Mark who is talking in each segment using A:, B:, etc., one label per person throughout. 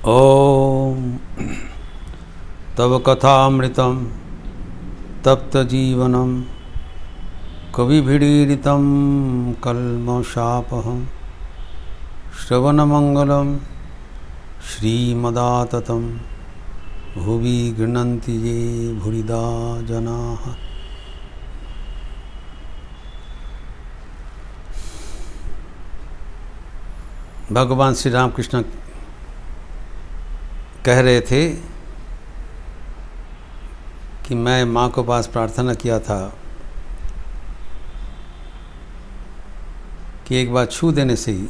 A: ओम तव कथामृतं तप्तजीवनं कविभिरीडितं कल्मषापहं श्रवणमंगलं श्रीमदाततं भुवि गृह्णन्ति ये भूरिदा जनाः। भगवान श्री रामकृष्ण कह रहे थे कि मैं माँ को पास प्रार्थना किया था कि एक बार छू देने से ही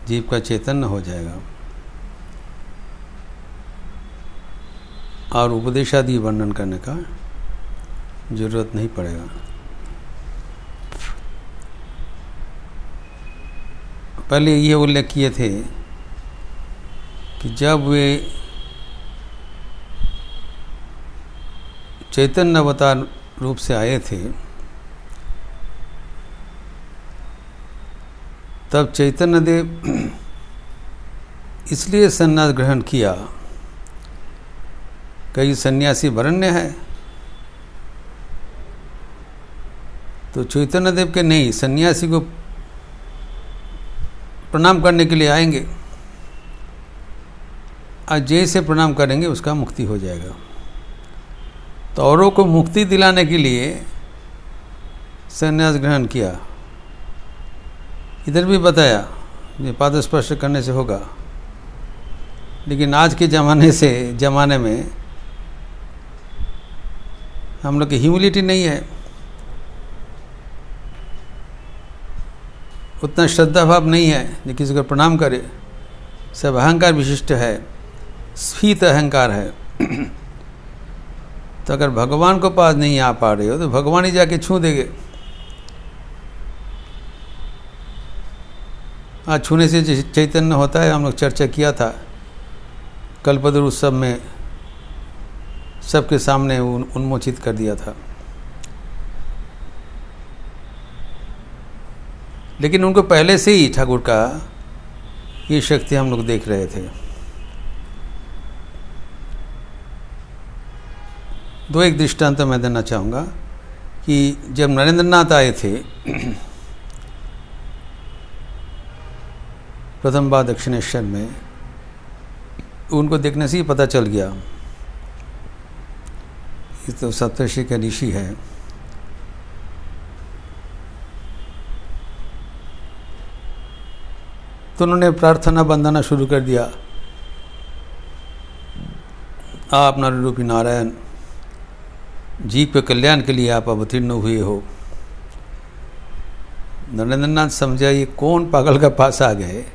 A: जीव का चैतन्य हो जाएगा और उपदेशादि वर्णन करने का जरूरत नहीं पड़ेगा। पहले ये उल्लेख किए थे कि जब वे चैतन्य अवतार रूप से आए थे तब चैतन्य देव इसलिए संन्यास ग्रहण किया, कई सन्यासी वरण्य है तो चैतन्य देव के नहीं, सन्यासी को प्रणाम करने के लिए आएंगे, आज जैसे प्रणाम करेंगे उसका मुक्ति हो जाएगा। तो औरों को मुक्ति दिलाने के लिए संन्यास ग्रहण किया। इधर भी बताया ये पाद स्पर्श करने से होगा, लेकिन आज के ज़माने में हम लोग की ह्यूमिलिटी नहीं है, उतना श्रद्धा भाव नहीं है जो किसी को प्रणाम करे। सब अहंकार विशिष्ट है, स्फीत अहंकार है। तो अगर भगवान को पास नहीं आ पा रहे हो तो भगवान ही जाके छू देंगे। आज छूने से चैतन्य होता है, हम लोग चर्चा किया था कल्पतरु उत्सव में, सबके सामने उन्मोचित कर दिया था। लेकिन उनको पहले से ही ठाकुर का ये शक्ति हम लोग देख रहे थे। दो एक दृष्टांत मैं देना चाहूँगा कि जब नरेंद्रनाथ आए थे प्रथम बार दक्षिणेश्वर में, उनको देखने से ही पता चल गया ये तो सप्तर्षि का ऋषि है। तो उन्होंने प्रार्थना बंदना शुरू कर दिया, आप नररूपी नारायण जीव के कल्याण के लिए आप अवतीर्ण हुए हो। नरेंद्रनाथ समझा ये कौन पागल का पास आ गए,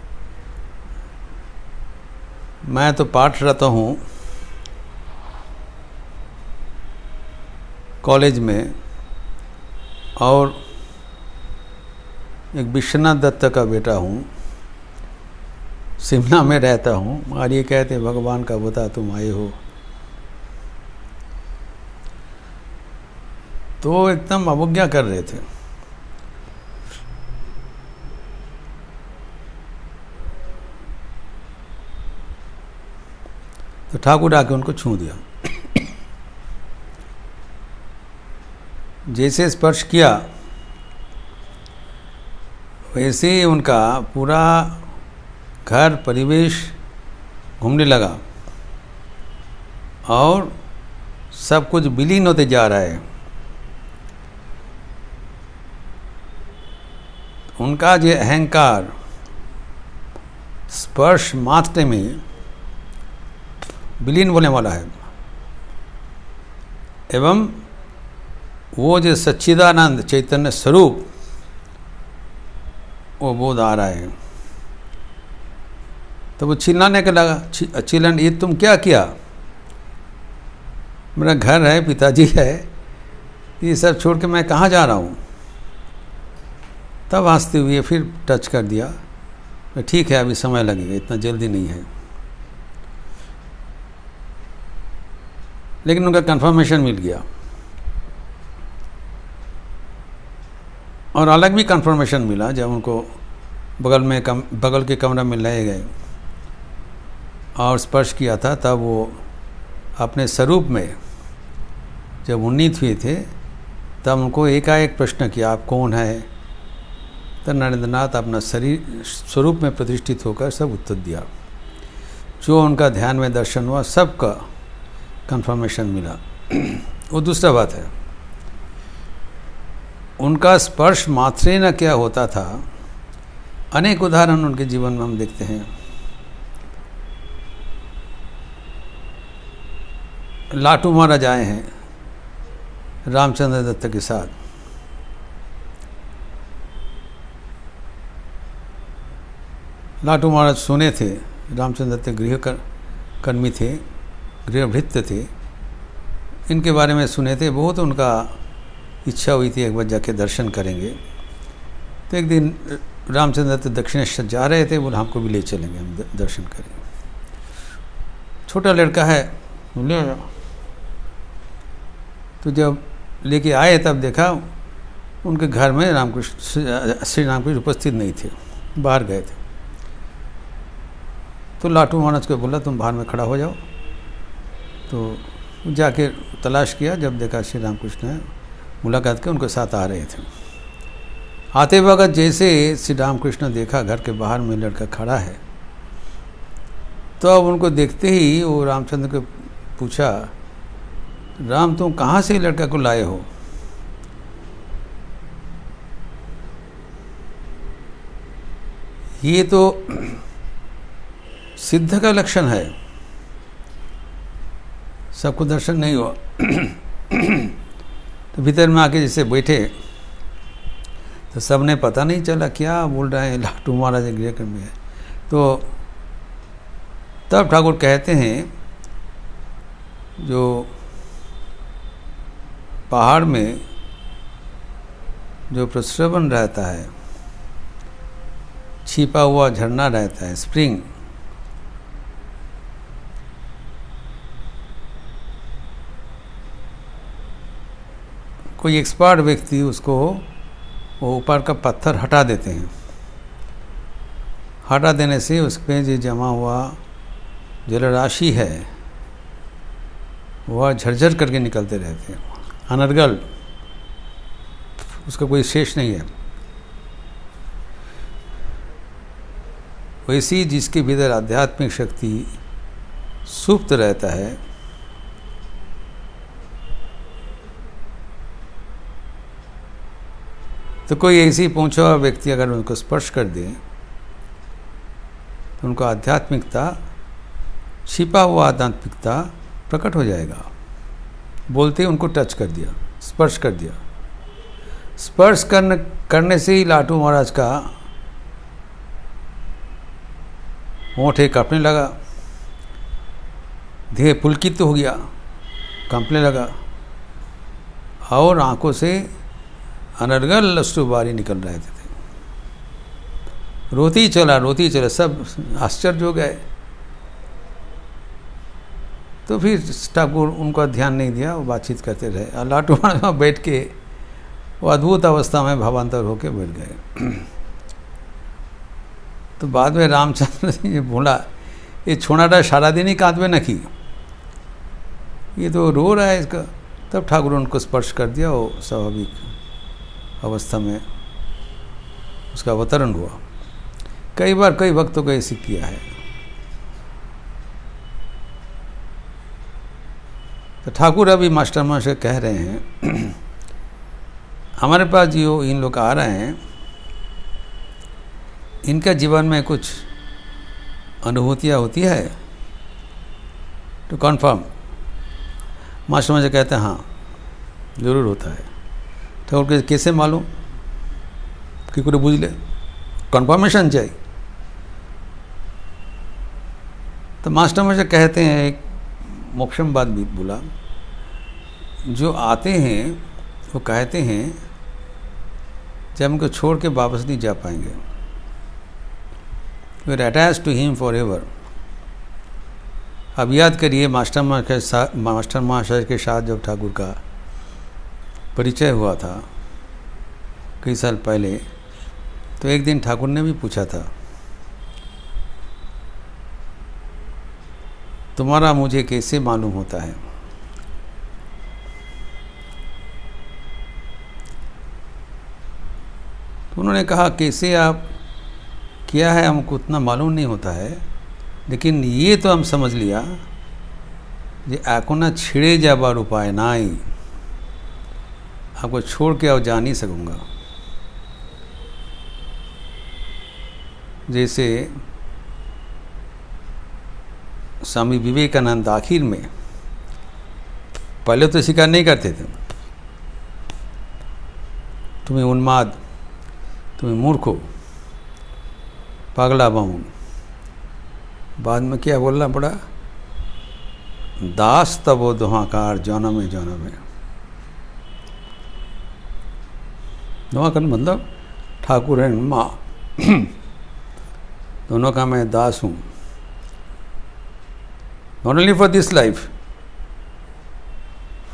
A: मैं तो पाठरत हूँ कॉलेज में और एक विश्वनाथ दत्त का बेटा हूँ, शिमला में रहता हूँ, और ये कहते भगवान का बता तुम आए हो। तो एकदम अवज्ञा कर रहे थे। तो ठाकुर आके उनको छू दिया। जैसे स्पर्श किया वैसे ही उनका पूरा घर परिवेश घूमने लगा और सब कुछ विलीन होते जा रहा है। उनका जो अहंकार स्पर्श मात्र में विलीन होने वाला है एवं वो जो सच्चिदानंद चैतन्य स्वरूप वो बोध आ रहा है। तो वो चिल्लाने का लगा, चिल्लाने, ये तुम क्या किया, मेरा घर है, पिताजी है, ये सब छोड़ के मैं कहाँ जा रहा हूँ। तब हंसते हुए फिर टच कर दिया, ठीक है अभी समय लगेगा, इतना जल्दी नहीं है। लेकिन उनका कंफर्मेशन मिल गया और अलग भी कंफर्मेशन मिला जब उनको बगल के कमरा में लाए गए और स्पर्श किया था, तब वो अपने स्वरूप में जब उन्नीत हुए थे तब उनको एकाएक प्रश्न किया, आप कौन है? तब नरेंद्रनाथ अपना शरीर स्वरूप में प्रतिष्ठित होकर सब उत्तर दिया। जो उनका ध्यान में दर्शन हुआ सबका कंफर्मेशन मिला। वो दूसरा बात है, उनका स्पर्श मात्रे न क्या होता था। अनेक उदाहरण उनके जीवन में हम देखते हैं। लाटू महाराज आए हैं रामचंद्र दत्त के साथ। लाटू महाराज सुने थे, रामचंद्र दत्त गृहकर्मी थे, गृहभृत्य थे, इनके बारे में सुने थे बहुत। उनका इच्छा हुई थी एक बार जाके दर्शन करेंगे। तो एक दिन रामचंद्र दत्त दक्षिणेश्वर जा रहे थे, बोले हमको भी ले चलेंगे, हम दर्शन करेंगे। छोटा लड़का है, ले आया। तो जब लेके आए तब देखा उनके घर में श्री रामकृष्ण उपस्थित नहीं थे, बाहर गए थे। तो लाटू महाराज को बोला तुम बाहर में खड़ा हो जाओ। तो जाके तलाश किया, जब देखा श्री रामकृष्ण है, मुलाकात के उनके साथ आ रहे थे। आते वक्त जैसे श्री रामकृष्ण देखा घर के बाहर में लड़का खड़ा है, तो अब उनको देखते ही वो रामचंद्र को पूछा, राम तुम कहाँ से लड़का को लाए हो? ये तो सिद्ध का लक्षण है, सबको दर्शन नहीं हुआ। तो भीतर में आके जैसे बैठे तो सबने पता नहीं चला क्या बोल रहे हैं, लाटू महाराज गृह में है। तो तब ठाकुर कहते हैं, जो पहाड़ में जो प्रस्रवण रहता है, छिपा हुआ झरना रहता है, स्प्रिंग, कोई एक्सपर्ट व्यक्ति उसको वो ऊपर का पत्थर हटा देते हैं। हटा देने से उस पर जो जमा हुआ जलराशि है वह झरझर करके निकलते रहते हैं, अनर्गल, उसका कोई शेष नहीं है। वैसी जिसके भीतर आध्यात्मिक शक्ति सुप्त रहता है, तो कोई ऐसी पहुंचा हुआ व्यक्ति अगर उनको स्पर्श कर दे तो उनको आध्यात्मिकता, छिपा हुआ आध्यात्मिकता प्रकट हो जाएगा। बोलते ही उनको टच कर दिया, स्पर्श कर दिया। स्पर्श करने से ही लाटू महाराज का होंठ कांपने लगा, देह पुलकित तो हो गया, कांपने लगा, और आंखों से अनर्गल अश्रु बारी निकल रहे थे। रोती चला, सब आश्चर्य हो गए। तो फिर ठाकुर उनका ध्यान नहीं दिया, वो बातचीत करते रहे। और लाटू महाराज बैठ के वो अद्भुत अवस्था में भावांतर होकर बैठ गए। तो बाद में रामचंद्र जी बोला, ये छोनाटा सारा दिन ही कांदवे न की, ये तो रो रहा है इसका। तब ठाकुर उनको स्पर्श कर दिया, वो स्वाभाविक अवस्था में उसका अवतरण हुआ। कई बार कई भक्तों को ऐसे किया है। तो ठाकुर अभी मास्टर से कह रहे हैं, हमारे पास जो इन लोग आ रहे हैं, इनका जीवन में कुछ अनुभूतियाँ होती है तो कन्फर्म। मास्टर कहते हैं हाँ जरूर होता है। ठाकुर के कैसे मालूम कि कुछ बुझ ले, कन्फर्मेशन चाहिए। तो मास्टर कहते हैं, एक मोक्षम बात भी बोला, जो आते हैं वो कहते हैं जब हमको छोड़ के वापस नहीं जा पाएंगे, we are attach to him forever. अब याद करिए मास्टर महाशय के साथ जब ठाकुर का परिचय हुआ था कई साल पहले, तो एक दिन ठाकुर ने भी पूछा था तुम्हारा मुझे कैसे मालूम होता है। तो उन्होंने कहा कैसे आप क्या है हमको उतना मालूम नहीं होता है, लेकिन ये तो हम समझ लिया जे आको ना छिड़े जाबार उपाय नाई, आपको छोड़ के और जा नहीं सकूँगा। जैसे स्वामी विवेकानंद आखिर में, पहले तो स्वीकार नहीं करते थे, तुम्हें उन्माद, तुम्हें मूर्ख हो, पागला बाउन। बाद में क्या बोलना पड़ा, दास तबो दुहाकार जौनमे जौनमे। दुहाकार मतलब ठाकुर एंड माँ दोनों का मैं दास हूँ, not only for this life,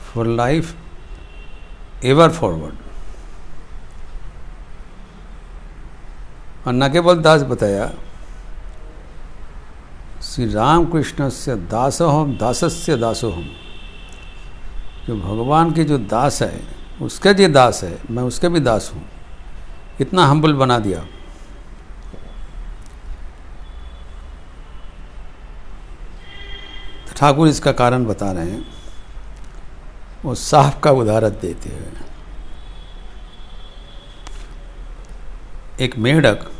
A: for life ever forward. और न केवल दास बताया, श्री रामकृष्ण से दासोहम दासस्य दासोहम, जो भगवान के जो दास है उसका जो दास है, मैं उसका भी दास हूँ। इतना हम्बल बना दिया। तो ठाकुर इसका कारण बता रहे हैं, वो साहब का उदाहरण देते हुए। एक मेढक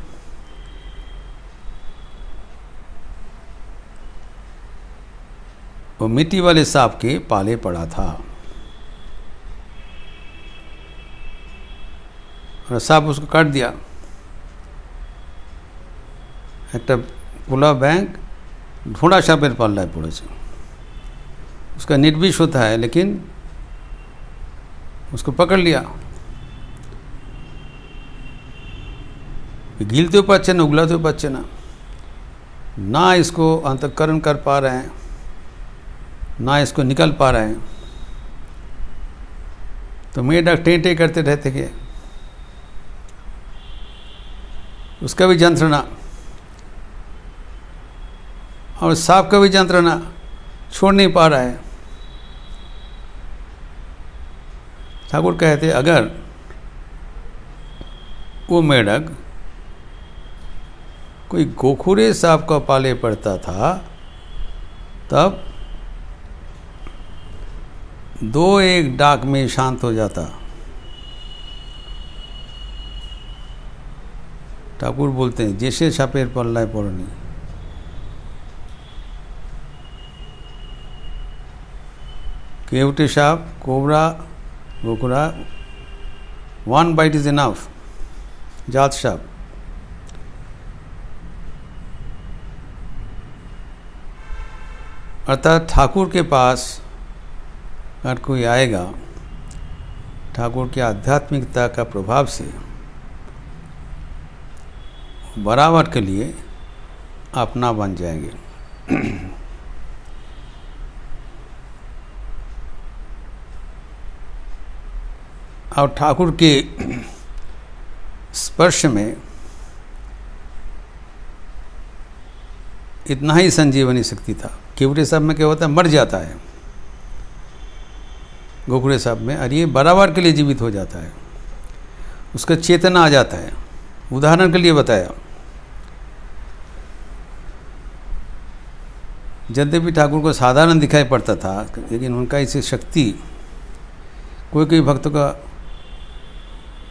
A: वो मिट्टी वाले सांप के पाले पड़ा था, और सांप उसको काट दिया। একটা পোলা ব্যাঙ ढोड़ा सापेर पाल्लाয় पड़ेছে। उसका निर्विष होता है, लेकिन उसको पकड़ लिया। गिलतेও पाচ্ছে না, उगलाতেও पाচ্ছে ना, ना इसको अंतःकरण कर पा रहे हैं, ना इसको निकल पा रहे हैं। तो मेढक टेंटे करते रहते थे, उसका भी यंत्रणा और सांप का भी यंत्रणा, छोड़ नहीं पा रहा है। ठाकुर कहते अगर वो मेढक कोई गोखुरे सांप का पाले पड़ता था, तब 2-1 डाक में शांत हो जाता। ठाकुर बोलते हैं जैसे सापेर पल्लाय पड़नी, केवटे साप, कोबरा, गोखुरा, 1 बाइट इज इनफ, जात साप। अर्थात ठाकुर के पास अगर कोई आएगा, ठाकुर की आध्यात्मिकता का प्रभाव से बराबर के लिए अपना बन जाएंगे। और ठाकुर के स्पर्श में इतना ही संजीवनी शक्ति था। केवटे साहब में क्या होता है, मर जाता है, गोखुरे साहब में, और ये बराबर के लिए जीवित हो जाता है, उसका चेतना आ जाता है। उदाहरण के लिए बताया, यद्यपि ठाकुर को साधारण दिखाई पड़ता था, लेकिन उनका इसे शक्ति कोई कोई भक्तों का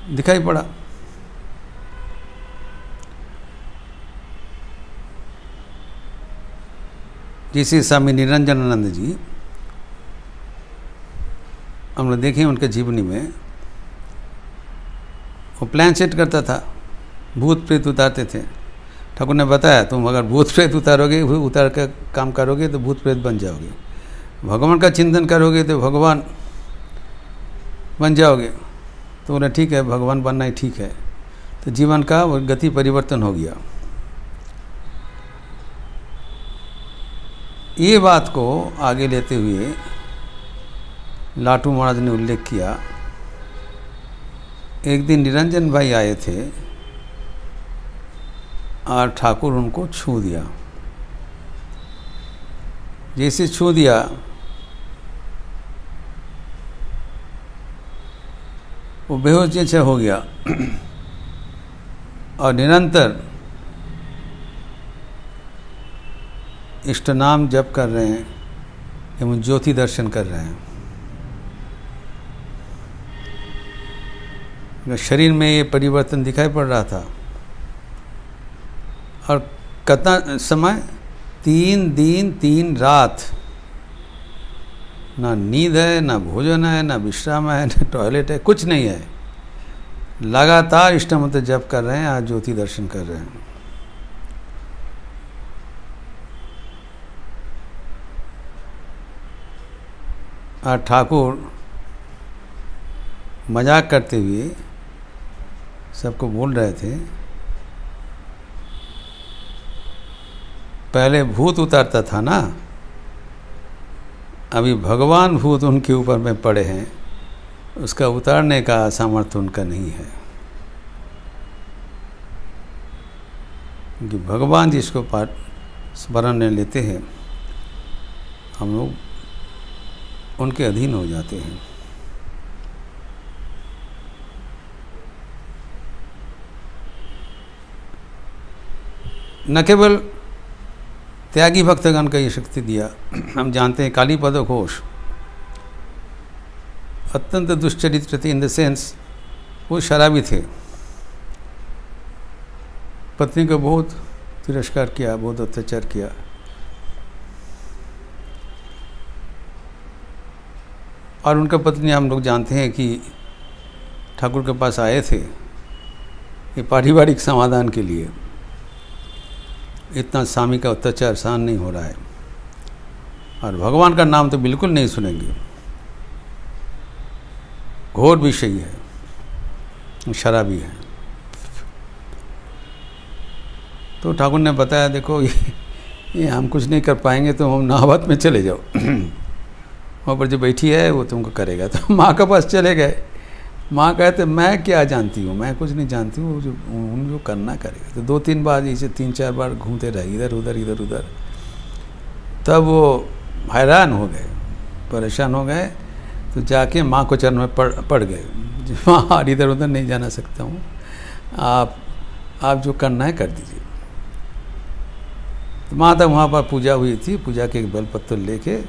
A: दिखाई पड़ा। जैसे स्वामी निरंजनानंद जी, हम लोग देखें उनके जीवनी में, वो प्लान सेट करता था, भूत प्रेत उतारते थे। ठाकुर ने बताया तुम अगर भूत प्रेत उतारोगे, उतार कर काम करोगे तो भूत प्रेत बन जाओगे, भगवान का चिंतन करोगे तो भगवान बन जाओगे। तो बोला ठीक है, भगवान बनना ही ठीक है। तो जीवन का वो गति परिवर्तन हो गया। ये बात को आगे लेते हुए लाटू महाराज ने उल्लेख किया, एक दिन निरंजन भाई आए थे और ठाकुर उनको छू दिया। जैसे छू दिया वो बेहोश जैसे हो गया और निरंतर इष्ट नाम जप कर रहे हैं एवं ज्योति दर्शन कर रहे हैं। शरीर में ये परिवर्तन दिखाई पड़ रहा था और कितना समय, 3 दिन 3 रात, ना नींद है, ना भोजन है, ना विश्राम है, ना टॉयलेट है, कुछ नहीं है। लगातार इष्ट मंत्र जप कर रहे हैं, आज ज्योति दर्शन कर रहे हैं। और ठाकुर मजाक करते हुए सबको बोल रहे थे, पहले भूत उतारता था ना, अभी भगवान भूत उनके ऊपर में पड़े हैं, उसका उतारने का सामर्थ्य उनका नहीं है। क्योंकि भगवान जिसको पाठ स्मरण में लेते हैं, हम लोग उनके अधीन हो जाते हैं। न केवल त्यागी भक्तगण का ये शक्ति दिया, हम जानते हैं कालीपद घोष अत्यंत दुष्चरित्र थे, इन द सेंस वो शराबी थे। पत्नी को बहुत तिरस्कार किया, बहुत अत्याचार किया। और उनका पत्नी हम लोग जानते हैं कि ठाकुर के पास आए थे ये पारिवारिक समाधान के लिए। इतना स्वामी का अत्याचार सहन नहीं हो रहा है और भगवान का नाम तो बिल्कुल नहीं सुनेंगे। घोर विषयी है, शराबी है। तो ठाकुर ने बताया, देखो ये हम कुछ नहीं कर पाएंगे, तो हम नहावत में चले जाओ। वहाँ पर जो बैठी है वो तुमको करेगा। तो माँ के पास चले गए। माँ कहते मैं क्या जानती हूँ, मैं कुछ नहीं जानती हूँ, जो करना करेगा। तो 2-3 बार इसे 3-4 बार घूमते रहे, इधर उधर इधर उधर। तब वो हैरान हो गए, परेशान हो गए। तो जाके माँ को चरण में पड़ गए, माँ इधर उधर नहीं जाना सकता हूँ, आप जो करना है कर दीजिए। तो माँ तब वहाँ पर पूजा हुई थी, पूजा के एक बेलपत्र लेके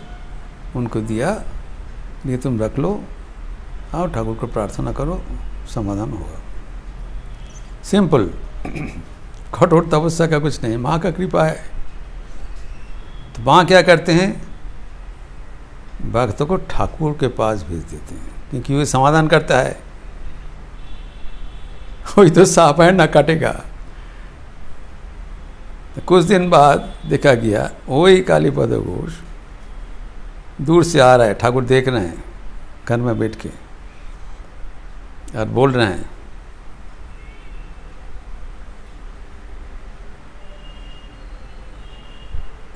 A: उनको दिया, ये तुम रख लो, आओ ठाकुर को प्रार्थना करो, समाधान होगा। सिंपल, कठोर तपस्या का कुछ नहीं, माँ का कृपा है। तो माँ क्या करते हैं, भक्तों को ठाकुर के पास भेज देते हैं, क्योंकि वो समाधान करता है। वही तो सांप है, ना काटेगा। तो कुछ दिन बाद देखा गया वही कालीपद घोष दूर से आ रहा है, ठाकुर देख रहे हैं घर में बैठ के और बोल रहे हैं,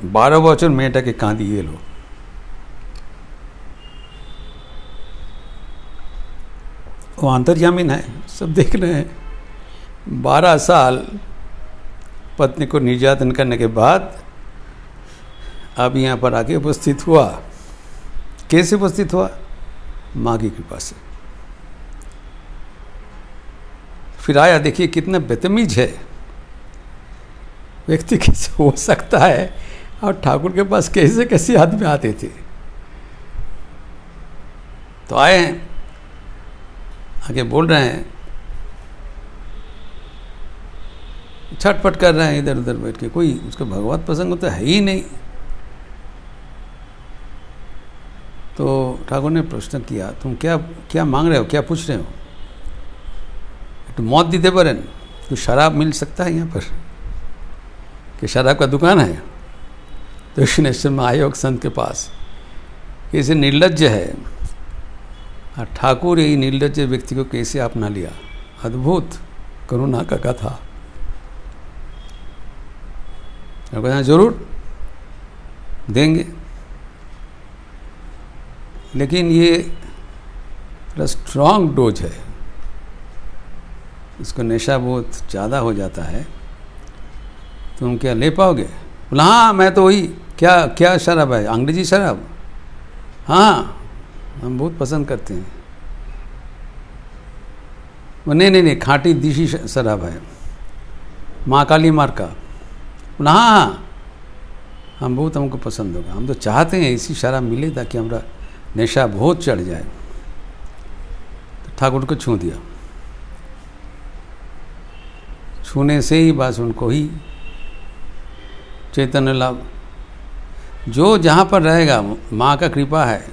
A: बारह बचर मेटाके कांदी ये लो। वो अंतर्यामीन है, सब देख रहे हैं। 12 साल पत्नी को निर्यातन करने के बाद अब यहाँ पर आके उपस्थित हुआ। कैसे उपस्थित हुआ? माँ की कृपा से। फिर आया, देखिए कितना बदतमीज है व्यक्ति, कैसे हो सकता है। और ठाकुर के पास कैसे कैसे आदमी आते थे। तो आए, आगे बोल रहे हैं, छटपट कर रहे हैं इधर उधर बैठ के। कोई उसका भगवत प्रसंग तो है ही नहीं। तो ठाकुर ने प्रश्न किया, तुम क्या मांग रहे हो, क्या पूछ रहे हो? तो मौत दीते पर तो शराब मिल सकता है यहाँ पर, कि शराब का दुकान है? तो दक्षिणेश्वर में आयोग संत के पास, कैसे निर्लज्ज है। और ठाकुर यही निर्लज्ज व्यक्ति को कैसे अपना लिया। अद्भुत करुणा का कथा। जरूर देंगे, लेकिन ये थोड़ा स्ट्रॉन्ग डोज है, इसको नशा बहुत ज़्यादा हो जाता है। तुम क्या ले पाओगे? बोला हाँ मैं तो वही क्या क्या शराब है? अंग्रेजी शराब? हाँ, हम बहुत पसंद करते हैं। नहीं नहीं नहीं, खाटी देसी शराब है, माँ काली मार्का। हाँ हाँ, हम बहुत, हमको पसंद होगा। हम तो चाहते हैं ऐसी शराब मिले ताकि हमारा नशा बहुत चढ़ जाए। तो ठाकुर को छू दिया। छूने से ही बस उनको ही चैतन्य लाभ। जो जहाँ पर रहेगा, माँ का कृपा है,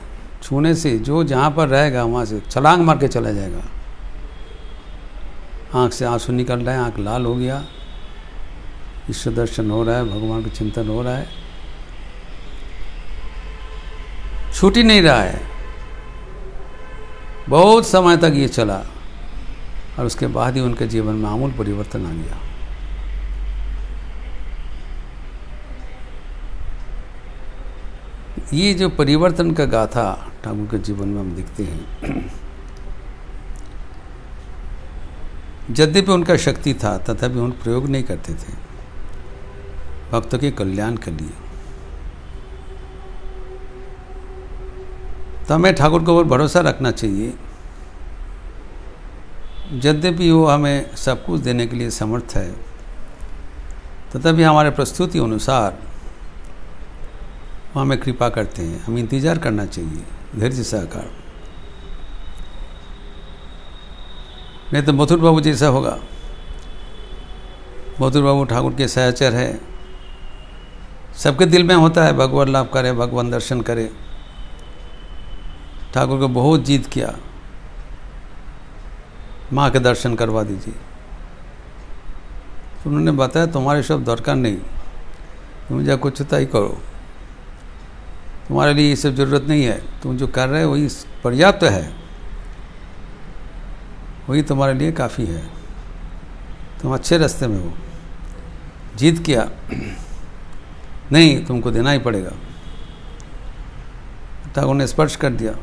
A: छूने से जो जहाँ पर रहेगा वहाँ से छलांग मार के चला जाएगा। आँख से आंसू निकल रहे हैं, आँख लाल हो गया, ईश्वर दर्शन हो रहा है, भगवान का चिंतन हो रहा है, छूट ही नहीं रहा है। बहुत समय तक ये चला और उसके बाद ही उनके जीवन में आमूल परिवर्तन आ गया। ये जो परिवर्तन का गाथा ठाकुर के जीवन में हम देखते हैं, यद्यपि उनका शक्ति था तथापि उन प्रयोग नहीं करते थे भक्तों के कल्याण के लिए। तो हमें ठाकुर के ऊपर भरोसा रखना चाहिए। यद्यपि वो हमें सब कुछ देने के लिए समर्थ है, तथापि हमारे प्रस्तुति अनुसार वो हमें कृपा करते हैं। हमें इंतज़ार करना चाहिए, धैर्य सहकार। नहीं तो मथुर बाबू जैसा होगा। मथुर बाबू ठाकुर के सहचर है, सबके दिल में होता है भगवान लाभ करे, भगवान दर्शन करे। ठाकुर को बहुत जिद किया, माँ के दर्शन करवा दीजिए। तो उन्होंने बताया तुम्हारे सब दरकार नहीं, तुम जा कुछ होता ही करो, तुम्हारे लिए ये सब ज़रूरत नहीं है, तुम जो कर रहे हो वही पर्याप्त है, वही तुम्हारे लिए काफ़ी है, तुम अच्छे रास्ते में हो। जिद किया, नहीं तुमको देना ही पड़ेगा। ठाकुर ने स्पर्श कर दिया।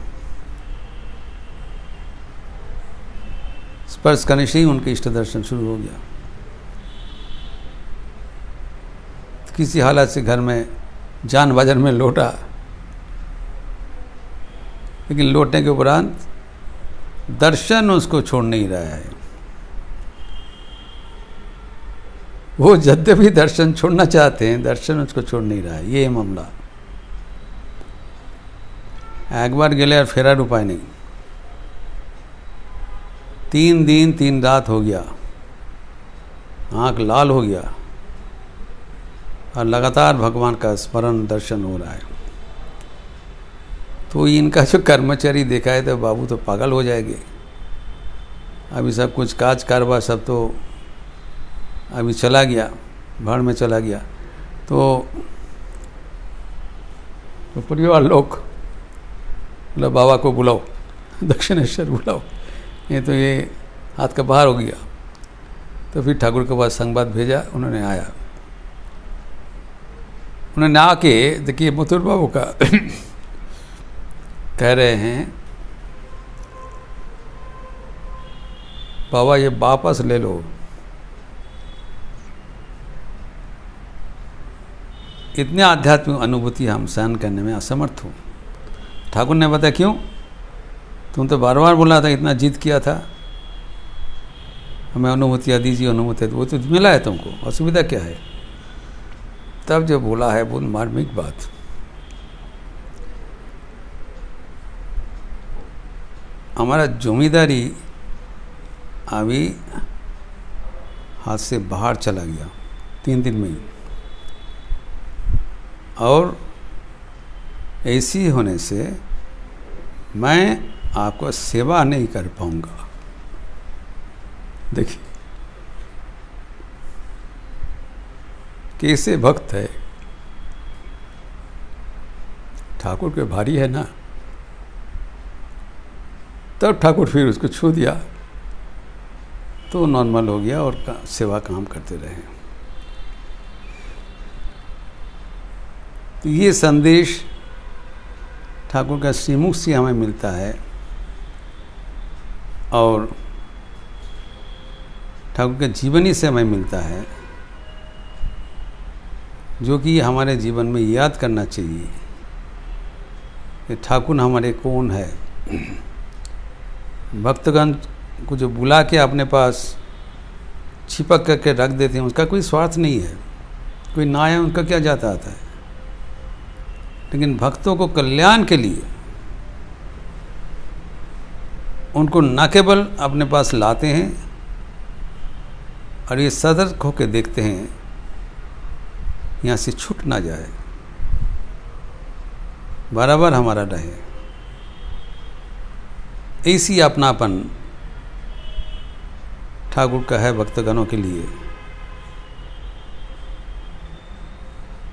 A: स्पर्श करने से ही उनके इष्ट दर्शन शुरू हो गया। तो किसी हालत से घर में जान बाजार में लौटा, लेकिन लौटने के उपरांत दर्शन उसको छोड़ नहीं रहा है। वो यद्यपि दर्शन छोड़ना चाहते हैं, दर्शन उसको छोड़ नहीं रहा है। ये मामला एक बार गेले और फेरा उपाय नहीं। 3 दिन 3 रात हो गया, आँख लाल हो गया और लगातार भगवान का स्मरण दर्शन हो रहा है। तो इनका जो कर्मचारी देखा है तो बाबू तो पागल हो जाएंगे। अभी सब कुछ काज कारोबार सब तो अभी चला गया, भाड़ में चला गया। तो परिवार लोग मतलब बाबा को बुलाओ, दक्षिणेश्वर बुलाओ, ये तो ये हाथ का बाहर हो गया। तो फिर ठाकुर के पास संवाद भेजा, उन्होंने आया। उन्होंने आके देखिए मथुर बाबू का कह रहे हैं बाबा ये वापस ले लो। इतने आध्यात्मिक अनुभूति हम सहन करने में असमर्थ हूँ। ठाकुर ने बताया क्यों? तुम तो बार बार बोला था, इतना जिद किया था, हमें अनुभूतियाँ दीजिए, अनुभूति। वो तो मिला है तुमको, असुविधा क्या है? तब जो बोला है बहुत मार्मिक बात। हमारा जिम्मेदारी अभी हाथ से बाहर चला गया 3 दिन में ही, और ऐसी होने से मैं आपको सेवा नहीं कर पाऊंगा। देखिए कैसे भक्त है, ठाकुर के भारी है ना। तब ठाकुर फिर उसको छू दिया तो नॉर्मल हो गया और सेवा काम करते रहे। तो ये संदेश ठाकुर का श्रीमुख से हमें मिलता है और ठाकुर के जीवनी से हमें मिलता है। जो कि हमारे जीवन में याद करना चाहिए कि ठाकुर हमारे कौन है। भक्तगण को जो बुला के अपने पास छिपक करके रख देते हैं, उसका कोई स्वार्थ नहीं है, कोई ना है उनका क्या जाता आता है। लेकिन भक्तों को कल्याण के लिए उनको न केवल अपने पास लाते हैं और ये सतर्क होकर देखते हैं यहाँ से छूट ना जाए, बराबर हमारा रहे। ऐसी अपनापन ठाकुर का है भक्तगणों के लिए।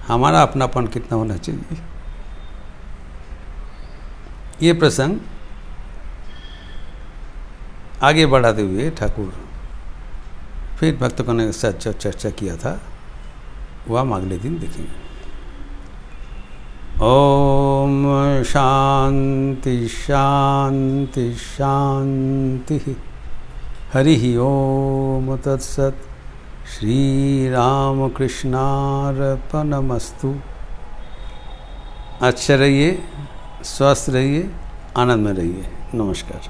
A: हमारा अपनापन कितना होना चाहिए, ये प्रसंग आगे बढ़ाते हुए ठाकुर फिर भक्तगणों के साथ चर्चा किया था, वह हम अगले दिन देखेंगे। ओम शांति शांति शांति। हरि ओम तत्सत। श्री रामकृष्णार्पणमस्तु। अच्छे रहिए, स्वस्थ रहिए, आनंद में रहिए। नमस्कार।